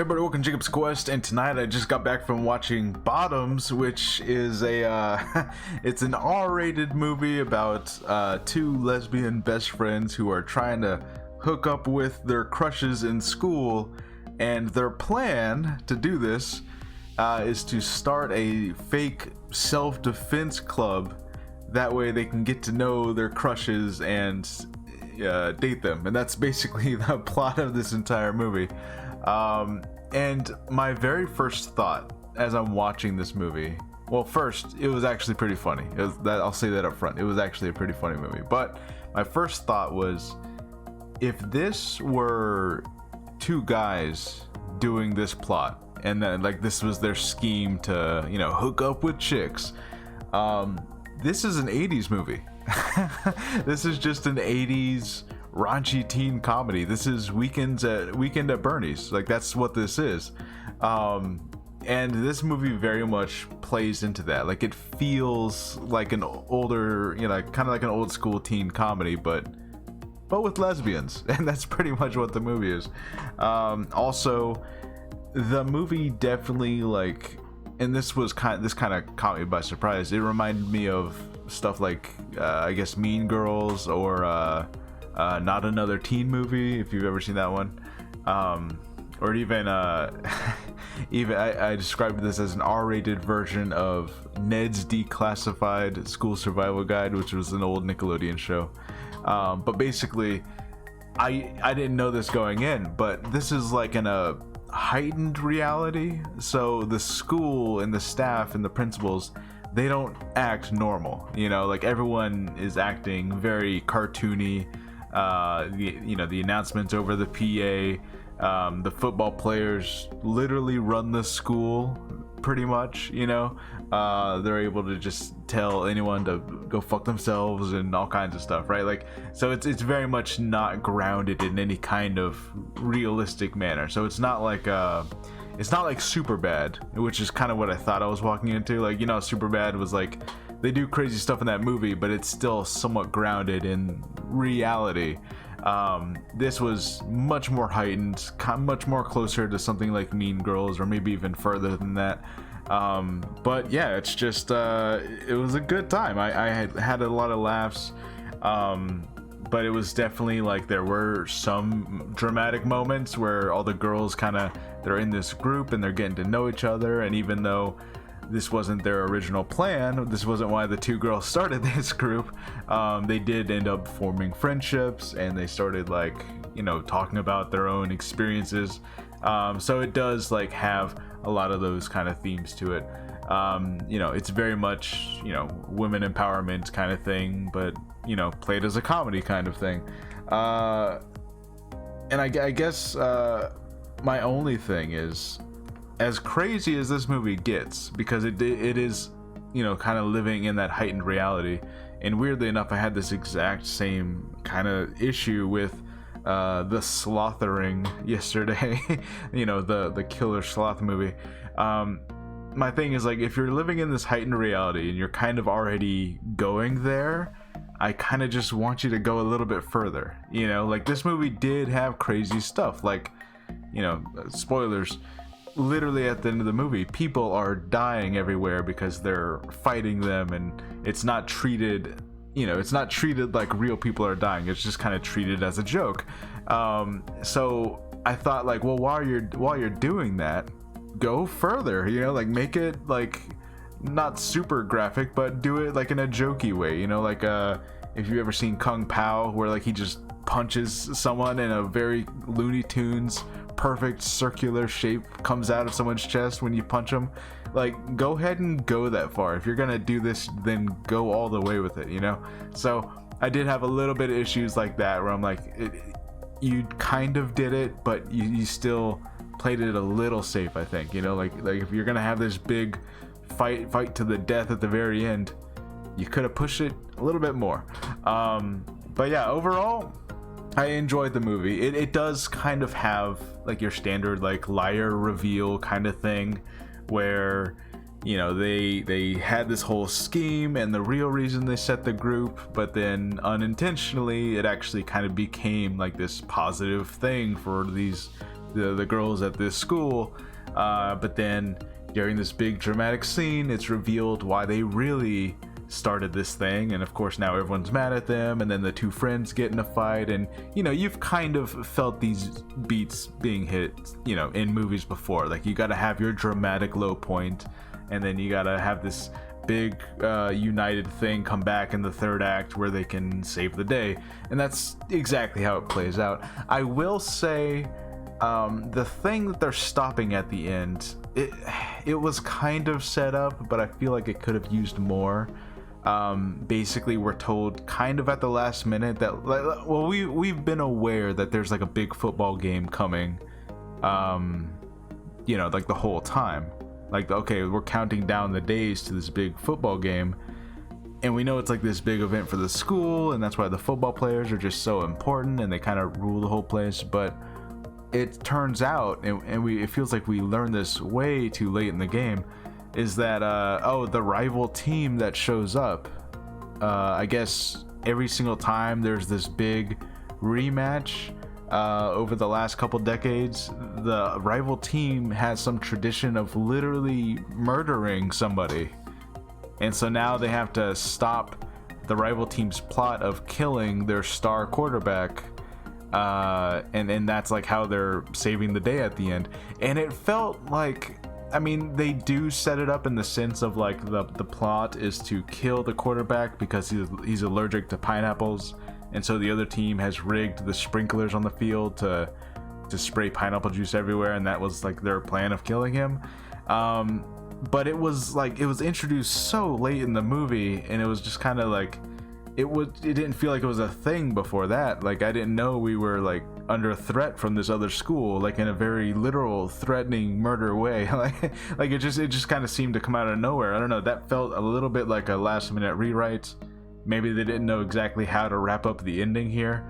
Hey everybody, welcome to Jacob's Quest, and tonight I just got back from watching Bottoms, which is it's an R-rated movie about two lesbian best friends who are trying to hook up with their crushes in school, and their plan to do this is to start a fake self-defense club. That way they can get to know their crushes and date them, and that's basically the plot of this entire movie. And my very first thought as I'm watching this movie, well, first, it was actually pretty funny. I'll say that up front. It was actually a pretty funny movie. But my first thought was, if this were two guys doing this plot, and then like this was their scheme to, hook up with chicks, this is an 80s movie. This is just an 80s raunchy teen comedy. This is Weekend at Bernie's. Like, that's what this is. And this movie very much plays into that. Like, it feels like an older, kind of like an old school teen comedy, but with lesbians. And that's pretty much what the movie is. Also, the movie definitely, and this kind of caught me by surprise. It reminded me of stuff like I guess Mean Girls or Not Another Teen Movie, if you've ever seen that one, or even I described this as an R-rated version of Ned's Declassified School Survival Guide, which was an old Nickelodeon show. But basically, I didn't know this going in, but this is like in a heightened reality. So the school and the staff and the principals, they don't act normal. Like, everyone is acting very cartoony. The announcements over the PA, the football players literally run the school pretty much. They're able to just tell anyone to go fuck themselves and all kinds of stuff, right? Like, so it's very much not grounded in any kind of realistic manner. So it's not like Superbad, which is kind of what I thought I was walking into. Like, Superbad was like, they do crazy stuff in that movie, but it's still somewhat grounded in reality. This was much more heightened, much more closer to something like Mean Girls, or maybe even further than that. But yeah, it's just it was a good time. I had a lot of laughs, but it was definitely like there were some dramatic moments where all the girls they're in this group and they're getting to know each other, and even though this wasn't their original plan, this wasn't why the two girls started this group, they did end up forming friendships, and they started talking about their own experiences. So it does have a lot of those kind of themes to it. It's very much women empowerment kind of thing, but played as a comedy kind of thing. And I guess my only thing is, as crazy as this movie gets, because it is kind of living in that heightened reality, and weirdly enough, I had this exact same kind of issue with the Slothering yesterday. The killer sloth movie. My thing is, if you're living in this heightened reality and you're kind of already going there, I kind of just want you to go a little bit further. This movie did have crazy stuff, spoilers. Literally at the end of the movie, people are dying everywhere because they're fighting them, and it's not treated like real people are dying. It's just kind of treated as a joke. So I thought, well, while you're doing that, go further. Make it not super graphic, but do it in a jokey way. If you've ever seen Kung Pao, where he just punches someone in a very Looney Tunes perfect circular shape comes out of someone's chest when you punch them. Go ahead and go that far. If you're gonna do this, then go all the way with it. So I did have a little bit of issues like that, where I'm you kind of did it, but you still played it a little safe, I think. If you're gonna have this big fight to the death at the very end, you could have pushed it a little bit more. But yeah, overall, I enjoyed the movie. It does kind of have your standard liar reveal kind of thing, where they had this whole scheme and the real reason they set the group, but then unintentionally it actually kind of became this positive thing for these the girls at this school, but then during this big dramatic scene, it's revealed why they really started this thing, and of course now everyone's mad at them, and then the two friends get in a fight, and you know, you've kind of felt these beats being hit, you know, in movies before. Like, you gotta have your dramatic low point, and then you gotta have this big united thing come back in the third act where they can save the day, and that's exactly how it plays out. I will say, the thing that they're stopping at the end, it was kind of set up, but I feel like it could have used more. Basically, we're told kind of at the last minute that, well, we've been aware that there's like a big football game coming, you know, like the whole time. Like, okay, we're counting down the days to this big football game, and we know it's like this big event for the school, and that's why the football players are just so important, and they kind of rule the whole place. But it turns out, and it feels like we learned this way too late in the game, is that the rival team that shows up, I guess every single time there's this big rematch over the last couple decades, the rival team has some tradition of literally murdering somebody, and so now they have to stop the rival team's plot of killing their star quarterback, and that's like how they're saving the day at the end. And it felt like, I mean, they do set it up in the sense of like the plot is to kill the quarterback because he's allergic to pineapples, and so the other team has rigged the sprinklers on the field to spray pineapple juice everywhere, and that was like their plan of killing him. But it was like, it was introduced so late in the movie, and it was just kind of like, it didn't feel like it was a thing before that. Like, I didn't know we were like under threat from this other school, like in a very literal threatening murder way. like it just kind of seemed to come out of nowhere. I don't know, that felt a little bit like a last minute rewrite. Maybe they didn't know exactly how to wrap up the ending here,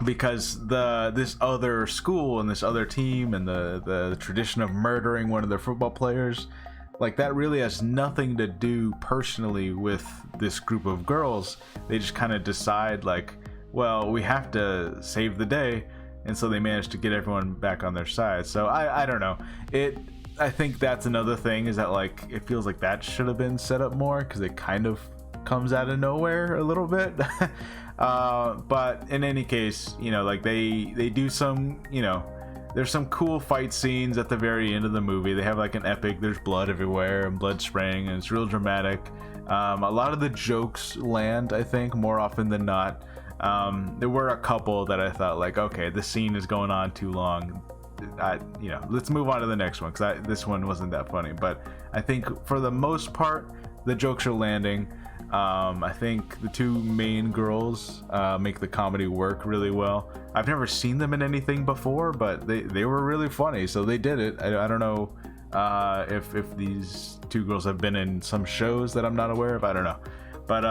because this other school and this other team and the tradition of murdering one of their football players, like, that really has nothing to do personally with this group of girls. They just kind of decide, like, well, we have to save the day, and so they manage to get everyone back on their side. So I don't know, I think that's another thing, is that like, it feels like that should have been set up more, because it kind of comes out of nowhere a little bit. But in any case, you know, like, they do some, you know, there's some cool fight scenes at the very end of the movie. They have like an epic, there's blood everywhere and blood spraying, and it's real dramatic. A lot of the jokes land, I think, more often than not. There were a couple that I thought, like, okay, this scene is going on too long. You know, let's move on to the next one, because this one wasn't that funny. But I think for the most part, the jokes are landing. I think the two main girls make the comedy work really well. I've never seen them in anything before, but they were really funny, so they did it. I don't know if these two girls have been in some shows that I'm not aware of. I don't know. But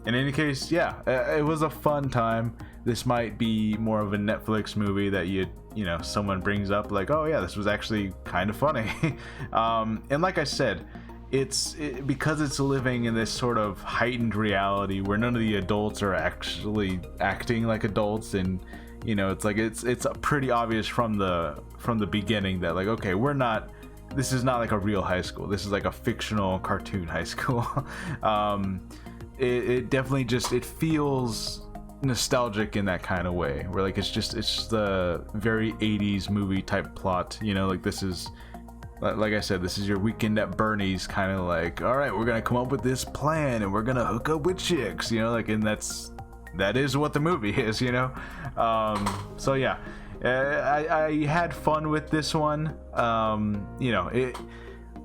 in any case, yeah, it was a fun time. This might be more of a Netflix movie that you know, someone brings up like, oh yeah, this was actually kind of funny. And like I said, because it's living in this sort of heightened reality where none of the adults are actually acting like adults, and you know, it's like it's pretty obvious from the beginning that, like, okay, this is not like a real high school, this is like a fictional cartoon high school. It definitely just, it feels nostalgic in that kind of way, where like it's the very 80s movie type plot, you know, like this is, like I said, this is your Weekend at Bernie's kind of like, all right, we're gonna come up with this plan and we're gonna hook up with chicks, you know, like, and that is what the movie is, you know. So yeah, I had fun with this one. You know,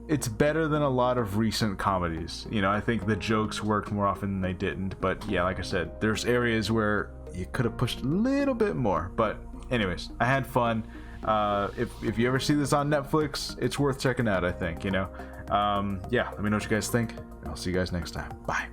it's better than a lot of recent comedies. You know, I think the jokes worked more often than they didn't, but yeah, like I said, there's areas where you could have pushed a little bit more. But anyways, I had fun. If you ever see this on Netflix, it's worth checking out, I think, you know. Yeah, let me know what you guys think. I'll see you guys next time. Bye.